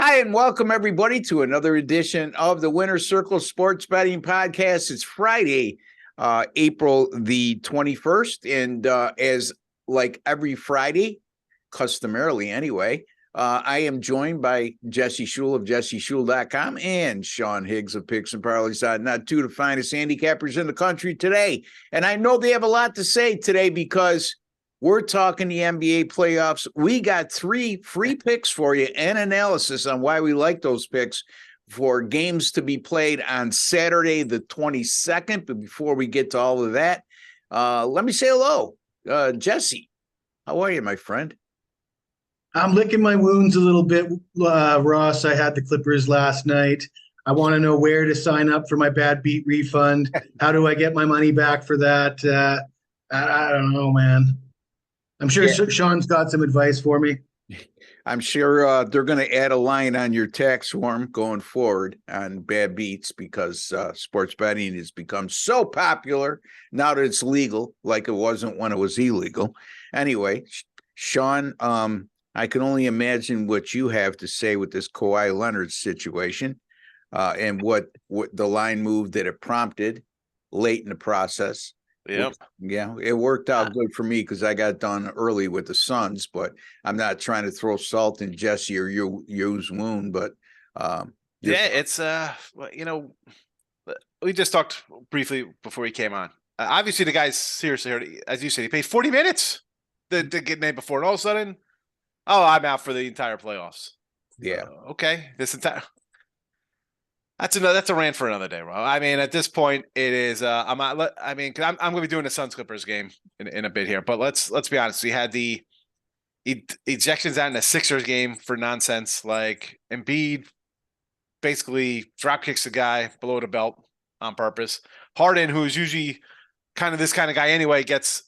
Hi, and welcome everybody to another edition of the Winner's Circle Sports Betting Podcast. It's Friday, April the 21st. And as like every Friday, customarily anyway, I am joined by Jesse Schule of jesseschule.com and Sean Higgs of Picks and Parlays. Not two of the finest handicappers in the country today. And I know they have a lot to say today because we're talking the NBA playoffs. We got 3 free picks for you and analysis on why we like those picks for games to be played on Saturday, the 22nd. But before we get to all of that, let me say hello. Jesse, how are you, my friend? I'm licking my wounds a little bit, Ross. I had the Clippers last night. I want to know where to sign up for my bad beat refund. How do I get my money back for that? I don't know, man. I'm sure Sean's got some advice for me. I'm sure they're going to add a line on your tax form going forward on bad beats because sports betting has become so popular now that it's legal, like it wasn't when it was illegal. Anyway, Sean, I can only imagine what you have to say with this Kawhi Leonard situation and what the line move that it prompted late in the process. Yep. Yeah, it worked out good for me because I got done early with the Suns, but I'm not trying to throw salt in Jesse or Yu's wound, but it's we just talked briefly before he came on. Obviously, the guy's seriously hurt. As you said, he paid 40 minutes to get named before, and all of a sudden, I'm out for the entire playoffs. Yeah. Okay, That's a rant for another day, bro. I mean, at this point, it is. I'm going to be doing the Suns Clippers game in a bit here, but let's be honest. We had the ejections out in the Sixers game for nonsense. Like Embiid basically drop kicks the guy below the belt on purpose. Harden, who's usually kind of this kind of guy anyway, gets.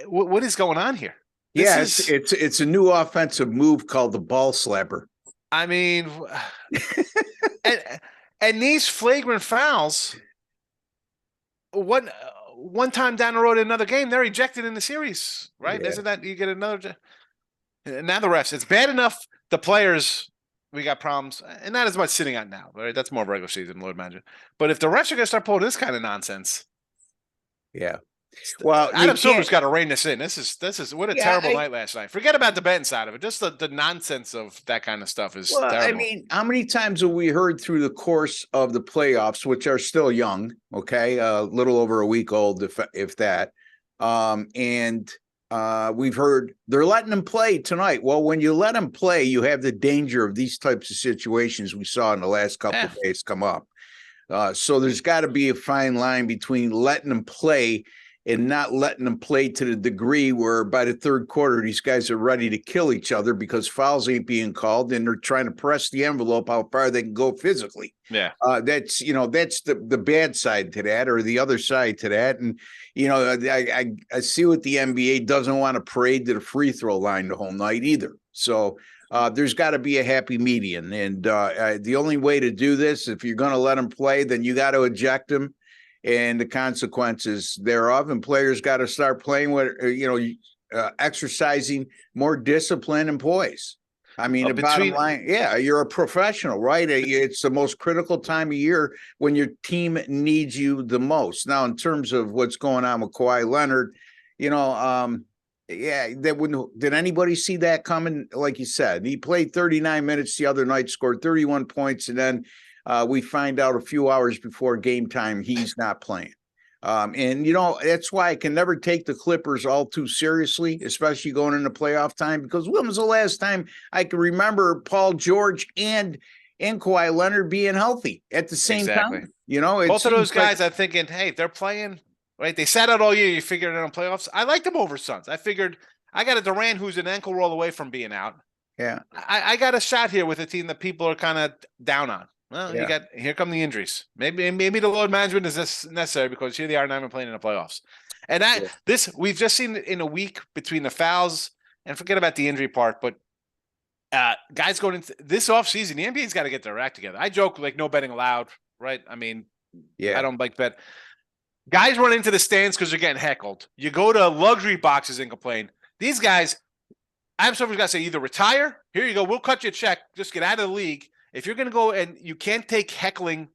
What is going on here? It's a new offensive move called the ball slapper. I mean, and these flagrant fouls, one time down the road in another game, they're ejected in the series, right? Yeah. Isn't that you get another? Now the refs, it's bad enough. The players, we got problems, and not as much sitting out now, right? That's more regular season, Lord imagine. But if the refs are going to start pulling this kind of nonsense, yeah. Well, Adam Silver's got to rein this in. This is what a terrible night last night. Forget about the betting side of it. Just the nonsense of that kind of stuff is terrible. I mean, how many times have we heard through the course of the playoffs, which are still young, okay, a little over a week old, if that, and we've heard they're letting them play tonight. Well, when you let them play, you have the danger of these types of situations we saw in the last couple of days come up. So there's got to be a fine line between letting them play and not letting them play to the degree where by the third quarter, these guys are ready to kill each other because fouls ain't being called and they're trying to press the envelope how far they can go physically. Yeah. That's the bad side to that or the other side to that. And, I see what the NBA doesn't want to parade to the free throw line the whole night either. So there's got to be a happy median. And the only way to do this, if you're going to let them play, then you got to eject them. And the consequences thereof, and players got to start playing with, exercising more discipline and poise. I mean, the bottom line, you're a professional, right? It's the most critical time of year when your team needs you the most. Now, in terms of what's going on with Kawhi Leonard, did anybody see that coming? Like you said, he played 39 minutes the other night, scored 31 points, and then we find out a few hours before game time he's not playing. That's why I can never take the Clippers all too seriously, especially going into playoff time, because when was the last time I can remember Paul George and Kawhi Leonard being healthy at the same time? Both of those guys are thinking, hey, they're playing, right? They sat out all year. You figured it out in playoffs. I liked them over Suns. I figured I got a Durant who's an ankle roll away from being out. Yeah. I got a shot here with a team that people are kind of down on. Well, here come the injuries. Maybe the load management is necessary because here they are not even playing in the playoffs. And we've just seen in a week between the fouls and forget about the injury part, but guys going into this offseason, the NBA's got to get their act together. I joke like no betting allowed, right? I mean, I don't like bet. Guys run into the stands because they're getting heckled. You go to luxury boxes and complain. These guys, I'm someone's got to say either retire. Here you go. We'll cut you a check. Just get out of the league. If you're going to go and you can't take heckling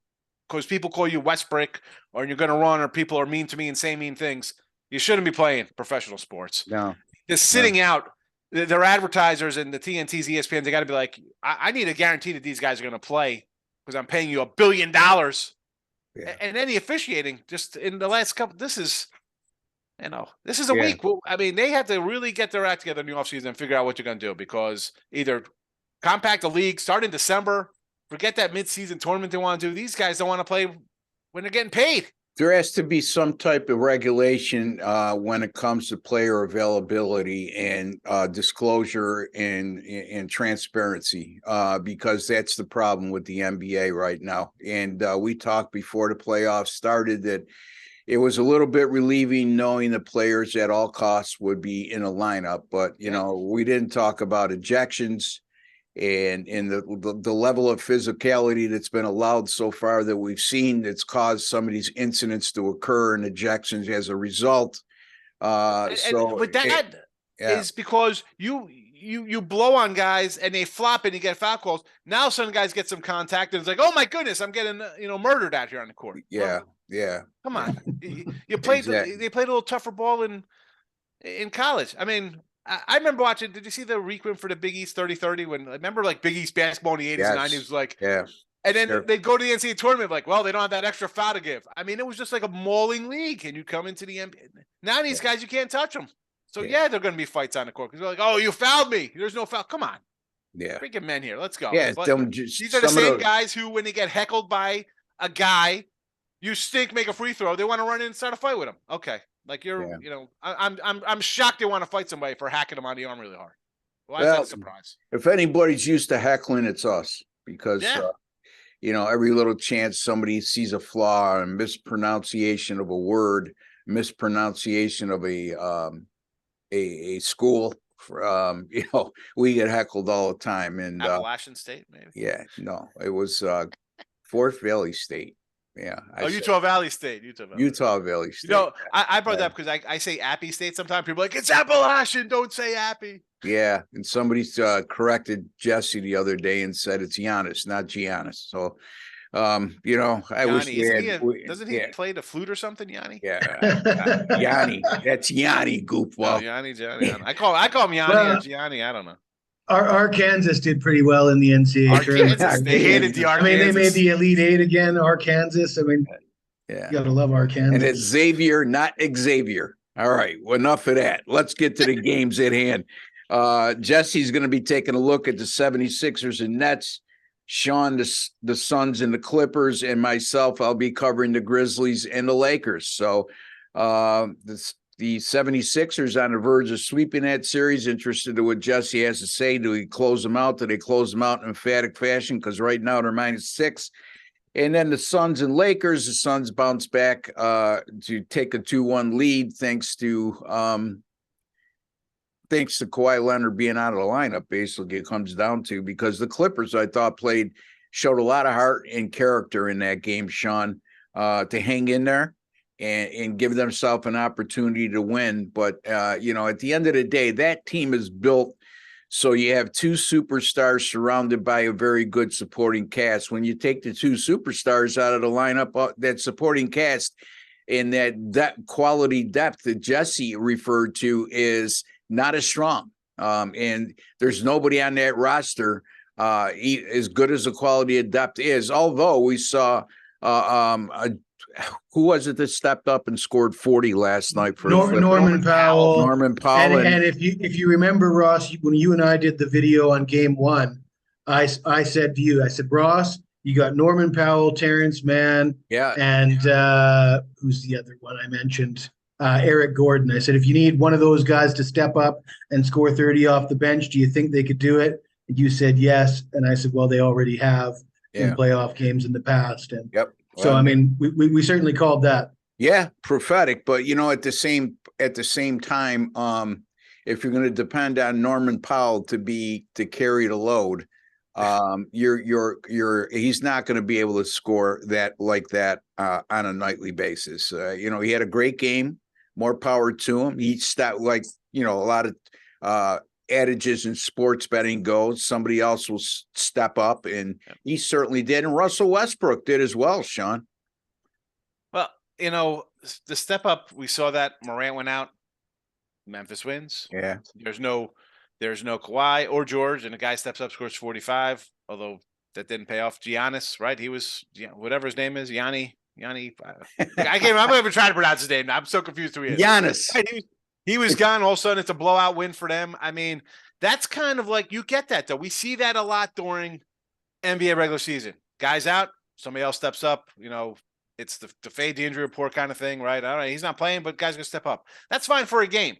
because people call you Westbrook or you're going to run or people are mean to me and say mean things, you shouldn't be playing professional sports. No. Just sitting out. Their advertisers and the TNTs, ESPN, they got to be like, I need a guarantee that these guys are going to play because I'm paying you $1 billion. Yeah. And then the officiating just in the last couple, this is a week. Well, I mean, they have to really get their act together in the offseason and figure out what you're going to do because either compact the league, start in December, forget that midseason tournament they want to do. These guys don't want to play when they're getting paid. There has to be some type of regulation when it comes to player availability and disclosure and transparency because that's the problem with the NBA right now. And we talked before the playoffs started that it was a little bit relieving knowing the players at all costs would be in a lineup, but we didn't talk about ejections and the level of physicality that's been allowed so far that we've seen that's caused some of these incidents to occur and ejections as a result. But that is because you blow on guys and they flop and you get foul calls. Now some guys get some contact and it's like, oh my goodness, I'm getting murdered out here on the court. Yeah. Well, yeah. Come on. You played Exactly. They played a little tougher ball in college. I mean, I remember watching, did you see the requiem for the Big East 30-30 when remember like Big East basketball in the 80s and 90s was like, yeah. And then they'd go to the NCAA tournament like, well, they don't have that extra foul to give. I mean, it was just like a mauling league and you come into the NBA. Now these guys, you can't touch them. So they're going to be fights on the court because they're like, oh, you fouled me. There's no foul. Come on. Yeah. Freaking men here. Let's go. Yeah. These are the same guys who, when they get heckled by a guy, you stink, make a free throw. They want to run in and start a fight with him. Okay. Like I'm shocked they want to fight somebody for hacking them on the arm really hard. Why is that a surprise? If anybody's used to heckling, it's us because, every little chance somebody sees a flaw and mispronunciation of a word, mispronunciation of a school, we get heckled all the time. And Appalachian State, maybe. Yeah, no, it was Fort Valley State. Yeah. Utah Valley State. Utah Valley State. I brought that up because I say Appy State sometimes. People are like, it's Appalachian. Don't say Appy. Yeah. And somebody corrected Jesse the other day and said it's Giannis, not Giannis. So, I wish doesn't he play the flute or something, Yanni? Yeah. Yanni. That's Yanni, goofball. Yanni. I call him Yanni or Gianni. I don't know. Arkansas did pretty well in the NCAA tournament. They hated the Arkansas. I mean, they made the Elite Eight again, Arkansas. I mean, you gotta love Arkansas. And it's Xavier, not Xavier. All right, well, enough of that. Let's get to the games at hand. Jesse's going to be taking a look at the 76ers and Nets. Sean, the Suns and the Clippers, and myself, I'll be covering the Grizzlies and the Lakers. So the 76ers on the verge of sweeping that series. Interested in what Jesse has to say. Do we close them out? Do they close them out in emphatic fashion? Because right now they're -6. And then the Suns and Lakers, the Suns bounce back to take a 2-1 lead thanks to Kawhi Leonard being out of the lineup, basically it comes down to, because the Clippers, I thought, showed a lot of heart and character in that game, Sean, to hang in there and give themselves an opportunity to win. But, at the end of the day, that team is built so you have two superstars surrounded by a very good supporting cast. When you take the two superstars out of the lineup, that supporting cast and that quality depth that Jesse referred to is not as strong. And there's nobody on that roster as good as the quality of depth is. Although we saw who was it that stepped up and scored 40 last night for Norman Powell? Norman Powell. And if you remember, Ross, when you and I did the video on game one, I said to you, Ross, you got Norman Powell, Terrence Mann, and who's the other one I mentioned? Eric Gordon. I said, if you need one of those guys to step up and score 30 off the bench, do you think they could do it? And you said yes. And I said, well, they already have in playoff games in the past. And so, I mean, we certainly called that. Yeah, prophetic. But, at the same time, if you're going to depend on Norman Powell to carry the load, he's not going to be able to score like that on a nightly basis. He had a great game. More power to him. He stopped a lot of adages in sports betting go, somebody else will step up, and he certainly did. And Russell Westbrook did as well, Sean. Well, you know, the step up, we saw that Morant went out, Memphis wins. Yeah. There's no Kawhi or George, and the guy steps up, scores 45, although that didn't pay off. Giannis, right? He was, whatever his name is, Yanni. I can't. I'm not even trying to pronounce his name. I'm so confused who he is. Giannis. Right? He was gone. All of a sudden, it's a blowout win for them. I mean, that's kind of like, you get that though. We see that a lot during NBA regular season. Guys out, somebody else steps up. You know, it's the fade the injury report kind of thing, right? All right, he's not playing, but guys gonna step up. That's fine for a game.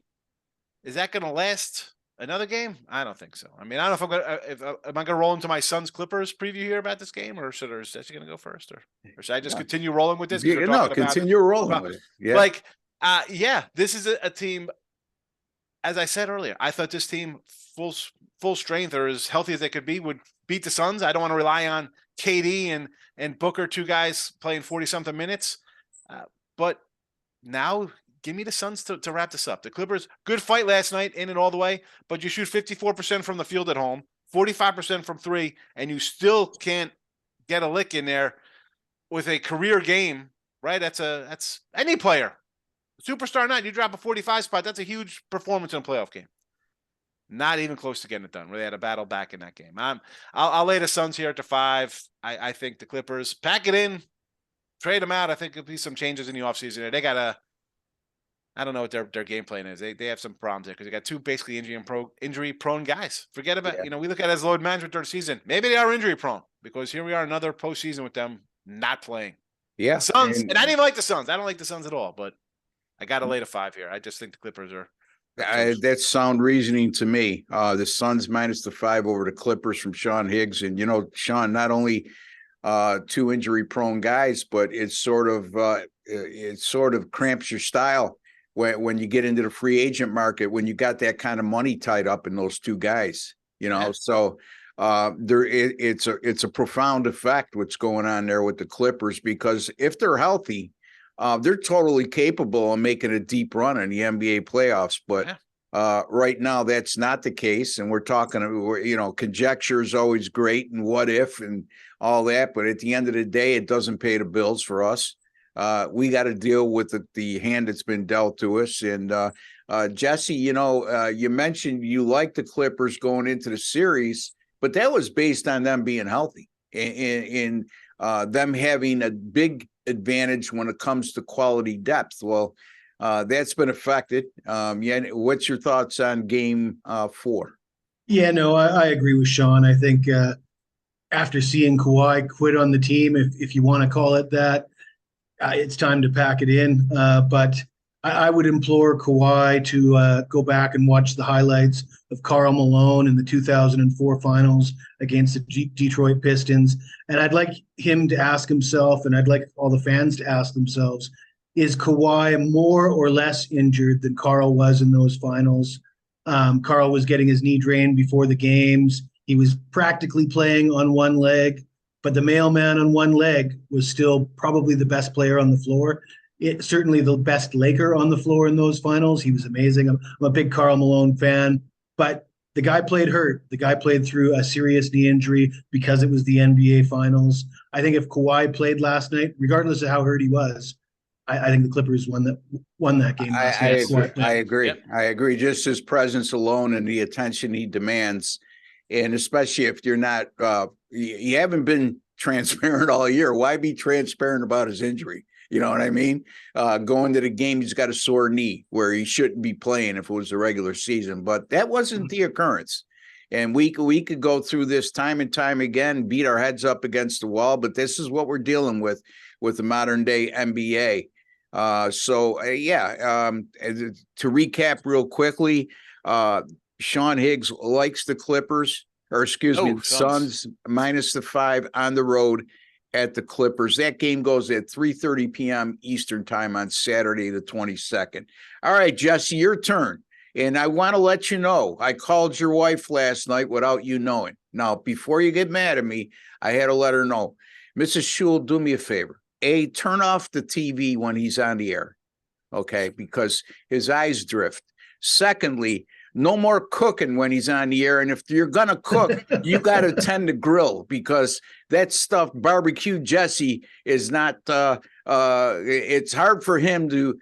Is that going to last another game? I don't think so. I mean, I don't know if am I going to roll into my Suns Clippers preview here about this game, or is Jesse going to go first, or should I just continue rolling with this? No, continue rolling with it. Yeah. Like, this is a team. As I said earlier, I thought this team full strength or as healthy as they could be would beat the Suns. I don't want to rely on KD and Booker, two guys playing 40-something minutes, but now. Give me the Suns to wrap this up. The Clippers, good fight last night, in and all the way, but you shoot 54% from the field at home, 45% from three, and you still can't get a lick in there with a career game, right? That's any player. Superstar night, you drop a 45 spot, that's a huge performance in a playoff game. Not even close to getting it done. Really had a battle back in that game. I'll lay the Suns here at the 5. I think the Clippers pack it in, trade them out. I think there'll be some changes in the offseason. They got I don't know what their game plan is. They have some problems there because they got two basically injury prone guys. Forget about, we look at it as load management during the season. Maybe they are injury prone because here we are another postseason with them not playing. Yeah. The Suns, and I didn't even like the Suns. I don't like the Suns at all, but I got to lay the 5 here. I just think the Clippers are. That's sound reasoning to me. The Suns minus the 5 over the Clippers from Sean Higgs. And, Sean, not only two injury prone guys, but it sort of cramps your style. When you get into the free agent market, when you got that kind of money tied up in those two guys, so it's a profound effect what's going on there with the Clippers, because if they're healthy, they're totally capable of making a deep run in the NBA playoffs. But right now, that's not the case, and we're talking, conjecture is always great and what if and all that, but at the end of the day, it doesn't pay the bills for us. We got to deal with the hand that's been dealt to us. And Jesse, you mentioned you like the Clippers going into the series, but that was based on them being healthy and them having a big advantage when it comes to quality depth. Well, that's been affected. What's your thoughts on game 4? Yeah, no, I agree with Sean. I think after seeing Kawhi quit on the team, if you want to call it that, it's time to pack it in. But I would implore Kawhi to go back and watch the highlights of Karl Malone in the 2004 finals against the Detroit Pistons. And I'd like him to ask himself, and I'd like all the fans to ask themselves, is Kawhi more or less injured than Karl was in those finals? Karl was getting his knee drained before the games. He was practically playing on one leg, but the mailman on one leg was still probably the best player on the floor. Certainly the best Laker on the floor in those finals. He was amazing. I'm a big Karl Malone fan, but the guy played hurt. The guy played through a serious knee injury because it was the NBA finals. I think if Kawhi played last night, regardless of how hurt he was, I think the Clippers won that game last night. I agree. Yep. I agree. Just his presence alone and the attention he demands. And especially if you're not, you haven't been transparent all year. Why be transparent about his injury? You know what I mean? Going to the game, he's got a sore knee where he shouldn't be playing if it was the regular season. But that wasn't the occurrence. And we could go through this time and time again, beat our heads up against the wall. But this is what we're dealing with the modern day NBA. To recap real quickly, Sean Higgs likes the Clippers, the Suns minus the 5 on the road at the Clippers. That game goes at 3:30 p.m. Eastern time on Saturday, the 22nd. All right, Jesse, your turn. And I want to let you know, I called your wife last night without you knowing. Now, before you get mad at me, I had to let her know. Mrs. Schule, do me a favor. Turn off the TV when he's on the air, okay, because his eyes drift. Secondly, no more cooking when he's on the air. And if you're going to cook, you got to tend to grill, because that stuff, barbecue Jesse, is not, it's hard for him to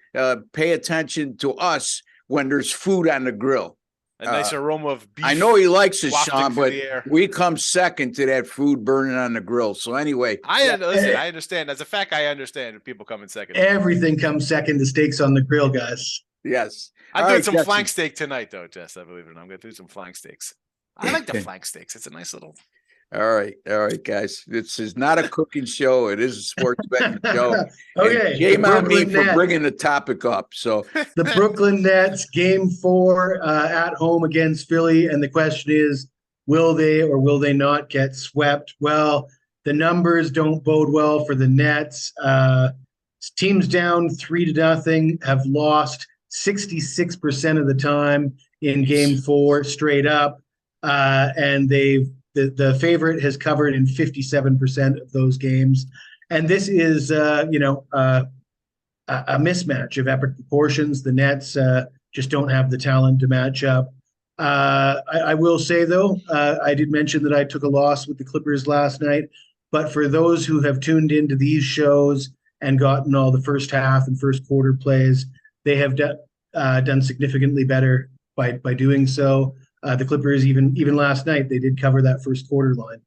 pay attention to us when there's food on the grill. A nice aroma of beef. I know he likes it, wafting Sean, through but the air. we come second to that food burning on the grill. So anyway, Listen, I understand. As a fact, I understand people come in second. Everything comes second to steaks on the grill, guys. yes. I'm All doing right, some Jesse. flank steak tonight, though, Jess. I believe it or not. I'm going to do some flank steaks. I like the flank steaks. It's a nice little. All right, guys. This is not a cooking show. It is a sports betting show. Okay, And shame the on me Brooklyn for Nets. bringing the topic up. So The Brooklyn Nets, game 4 at home against Philly. And the question is, will they or will they not get swept? Well, the numbers don't bode well for the Nets. Teams down 3-0 have lost 66% of the time in game 4 straight up. And the favorite has covered in 57% of those games. And this is, a mismatch of epic proportions. The Nets just don't have the talent to match up. I will say, though, I did mention that I took a loss with the Clippers last night. But for those who have tuned into these shows and gotten all the first half and first quarter plays, they have done significantly better by doing so. The Clippers, even last night, they did cover that first quarter line.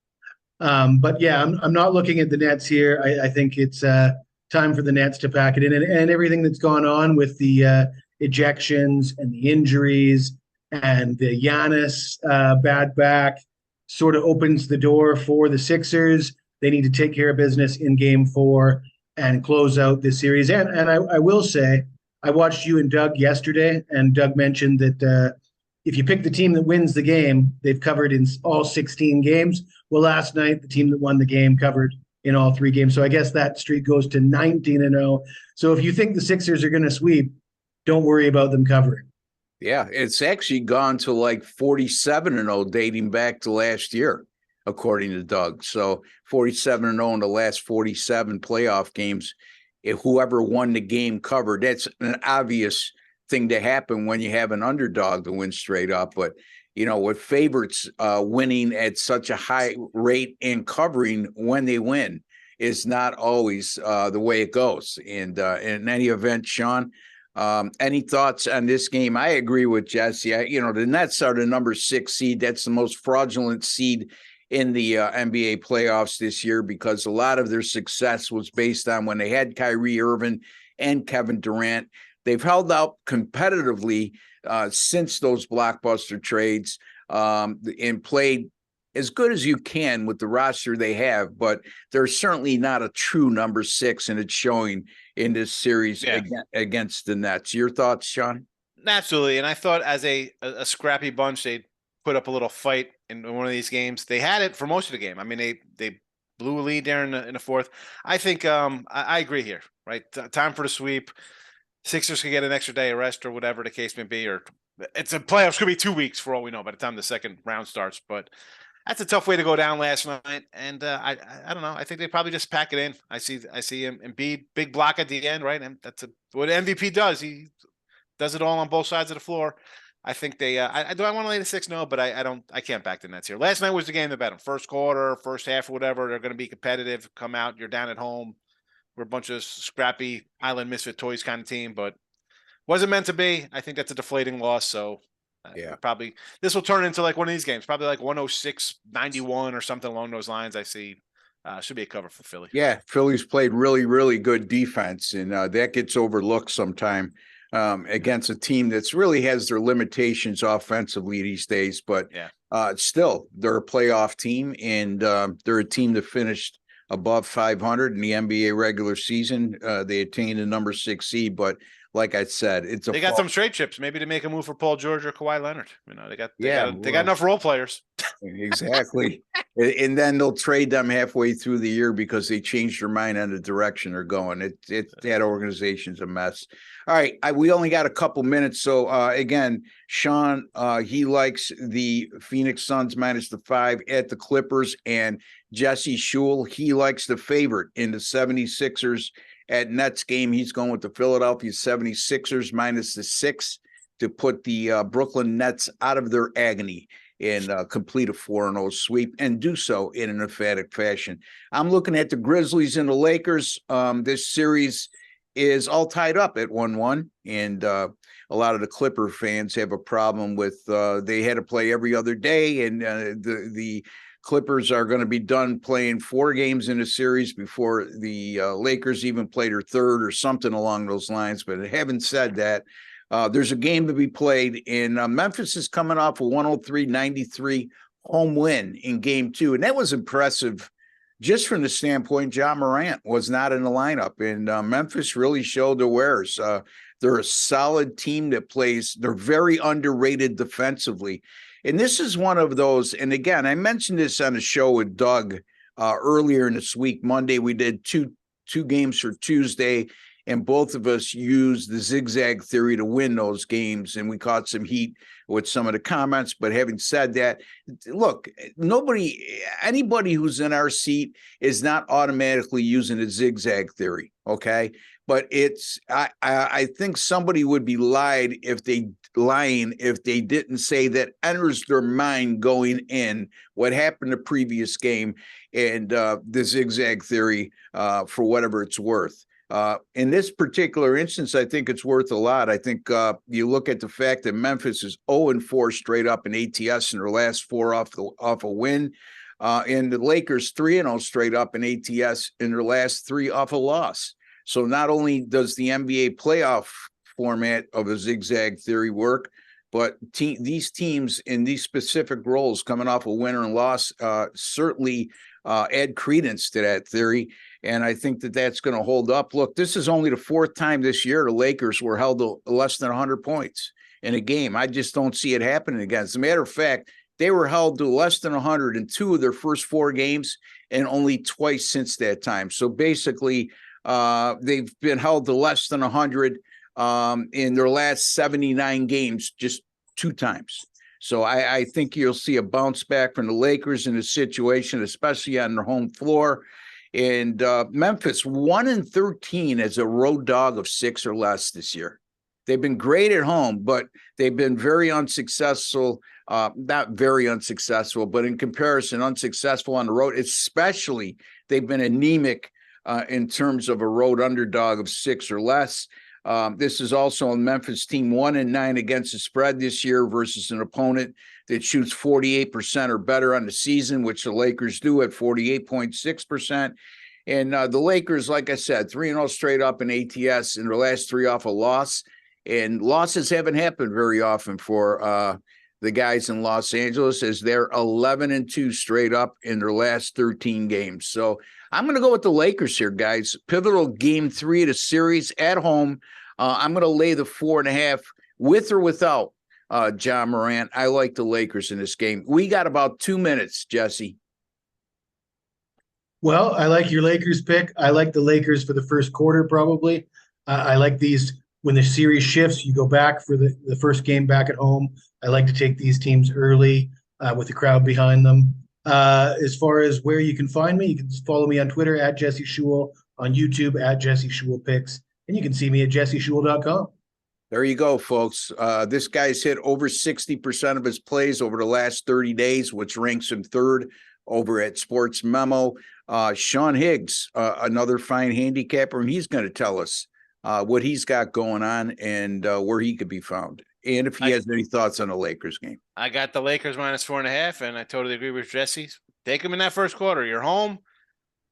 But yeah, I'm not looking at the Nets here. I think it's time for the Nets to pack it in, and everything that's gone on with the ejections and the injuries and the Giannis bad back sort of opens the door for the Sixers. They need to take care of business in game 4 and close out this series. And I will say, I watched you and Doug yesterday, and Doug mentioned that if you pick the team that wins the game, they've covered in all 16 games. Well, last night, the team that won the game covered in all 3 games. So I guess that streak goes to 19-0. So if you think the Sixers are going to sweep, don't worry about them covering. yeah, it's actually gone to like 47-0 dating back to last year, according to Doug. So 47-0 in the last 47 playoff games. If whoever won the game covered, that's an obvious thing to happen when you have an underdog to win straight up. But, with favorites winning at such a high rate and covering when they win is not always the way it goes. And in any event, Sean, any thoughts on this game? I agree with Jesse. The Nets are the number 6 seed. That's the most fraudulent seed in the NBA playoffs this year, because a lot of their success was based on when they had Kyrie Irving and Kevin Durant. They've held out competitively since those blockbuster trades and played as good as you can with the roster they have, but they're certainly not a true number 6, and it's showing in this series against the Nets. Your thoughts, Sean? Absolutely. And I thought as a scrappy bunch, they'd put up a little fight in one of these games. They had it for most of the game. I mean, they blew a lead there in the fourth. I think I agree here, right? Time for the sweep. Sixers could get an extra day of rest or whatever the case may be, or it's a playoffs could be 2 weeks for all we know by the time the second round starts. But that's a tough way to go down last night, and I don't know. I think they probably just pack it in. I see him Embiid, big block at the end, right? And that's what MVP does. He does it all on both sides of the floor. I think they. Do I want to lay the 6? No, but I don't. I can't back the Nets here. Last night was the game that bet them. First quarter, first half, or whatever. They're going to be competitive. Come out. You're down at home. We're a bunch of scrappy island misfit toys kind of team, but wasn't meant to be. I think that's a deflating loss. So probably this will turn into like one of these games, probably like 106-91 or something along those lines. I see should be a cover for Philly. Yeah, Philly's played really, really good defense, and that gets overlooked sometime against a team that's really has their limitations offensively these days. But still, they're a playoff team, and they're a team that finished above 500 in the NBA regular season. They attained the number 6 seed, but like I said, they got some trade chips, maybe to make a move for Paul George or Kawhi Leonard. They got enough role players. Exactly. And then they'll trade them halfway through the year because they changed their mind on the direction they're going. That organization's a mess. All right. We only got a couple minutes. So again, Sean, he likes the Phoenix Suns -5 at the Clippers, and Jesse Schule, he likes the favorite in the 76ers at Nets game. He's going with the Philadelphia 76ers -6 to put the Brooklyn Nets out of their agony and complete a 4-0 sweep and do so in an emphatic fashion. I'm looking at the Grizzlies and the Lakers. This series is all tied up at 1-1, and a lot of the Clipper fans have a problem with they had to play every other day, and the Clippers are going to be done playing 4 games in a series before the Lakers even play their third or something along those lines. But having said that, there's a game to be played, and Memphis is coming off a 103-93 home win in game 2. And that was impressive just from the standpoint Ja Morant was not in the lineup. And Memphis really showed their wares. They're a solid team that plays. They're very underrated defensively. And this is one of those, and again, I mentioned this on a show with Doug earlier in this week. Monday, we did two games for Tuesday, and both of us used the zigzag theory to win those games, and we caught some heat with some of the comments. But having said that, look, anybody who's in our seat is not automatically using a zigzag theory, okay? But I think somebody would be lying if they didn't say that enters their mind going in what happened the previous game and the zigzag theory for whatever it's worth. In this particular instance, I think it's worth a lot. I think you look at the fact that Memphis is 0-4 straight up in ATS in their last 4 off a win. And the Lakers 3-0 straight up in ATS in their last 3 off a loss. So not only does the NBA playoff format of a zigzag theory work, but these teams in these specific roles coming off a winner and loss certainly add credence to that theory. And I think that that's going to hold up. Look, this is only the 4th time this year the Lakers were held to less than 100 points in a game. I just don't see it happening again. As a matter of fact, they were held to less than 100 in 2 of their first 4 games and only twice since that time. So basically, they've been held to less than 100 in their last 79 games, just 2 times. So I think you'll see a bounce back from the Lakers in this situation, especially on their home floor. And Memphis 1-13 as a road dog of 6 or less this year. They've been great at home, but they've been very unsuccessful. Not very unsuccessful, but in comparison, unsuccessful on the road. Especially, they've been anemic in terms of a road underdog of 6 or less. This is also a Memphis team 1-9 against the spread this year versus an opponent that shoots 48% or better on the season, which the Lakers do at 48.6%. And the Lakers, like I said, 3-0 straight up in ATS in their last 3 off a loss. And losses haven't happened very often for the guys in Los Angeles, as they're 11-2 straight up in their last 13 games. So I'm going to go with the Lakers here, guys. Pivotal game 3 of the series at home. I'm going to lay the 4.5 with or without Ja Morant. I like the Lakers in this game. We got about 2 minutes, Jesse. Well, I like your Lakers pick. I like the Lakers for the first quarter, probably. I like these when the series shifts, you go back for the first game back at home. I like to take these teams early with the crowd behind them. As far as where you can find me, you can follow me on Twitter at Jesse Schule, on YouTube at Jesse Schule Picks, and you can see me at jesseschule.com. There you go, folks. This guy's hit over 60% of his plays over the last 30 days, which ranks him 3rd over at Sports Memo. Sean Higgs, another fine handicapper, and he's going to tell us what he's got going on and where he could be found. And if he has any thoughts on the Lakers game. I got the Lakers minus 4.5, and I totally agree with Jesse. Take them in that first quarter. You're home,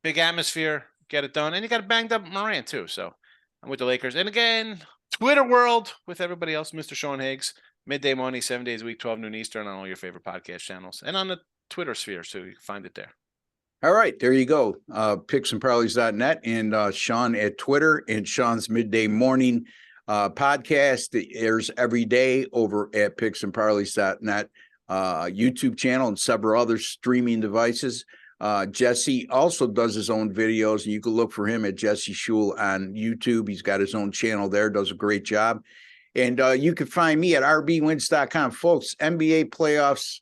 big atmosphere, get it done. And you got a banged up Morant, too. So I'm with the Lakers. And again, Twitter world with everybody else, Mr. Sean Higgs, midday morning, 7 days a week, 12 noon Eastern on all your favorite podcast channels. And on the Twitter sphere, so you can find it there. All right, there you go. Picksandparleys.net and Sean at Twitter, and Sean's midday morning podcast that airs every day over at picksandparleys.net YouTube channel and several other streaming devices. Jesse also does his own videos, and you can look for him at Jesse Schule on YouTube. He's got his own channel there, does a great job. And you can find me at rbwins.com. Folks, NBA playoffs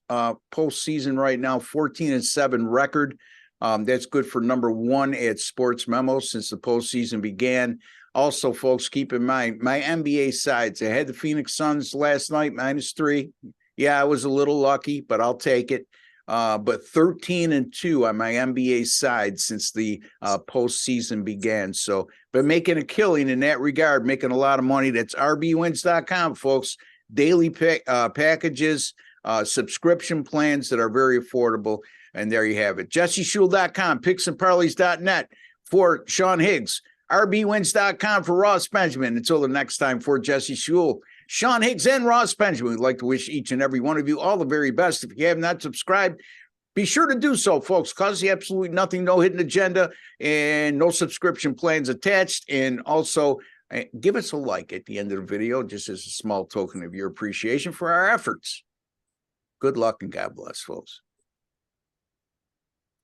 postseason right now, 14-7 record. That's good for number 1 at Sports Memo since the postseason began. Also, folks, keep in mind my NBA sides. I had the Phoenix Suns last night, -3. Yeah, I was a little lucky, but I'll take it. But 13-2 on my NBA side since the postseason began. So, but making a killing in that regard, making a lot of money. That's rbwins.com, folks. Daily packages, subscription plans that are very affordable. And there you have it. JesseSchule.com, picksandparlays.net for Sean Higgs. rbwins.com for Ross Benjamin. Until the next time, for Jesse Schule, Sean Higgs, and Ross Benjamin, we'd like to wish each and every one of you all the very best. If you have not subscribed, be sure to do so, folks. Costs you absolutely nothing, no hidden agenda, and no subscription plans attached. And also, give us a like at the end of the video, just as a small token of your appreciation for our efforts. Good luck and God bless, folks.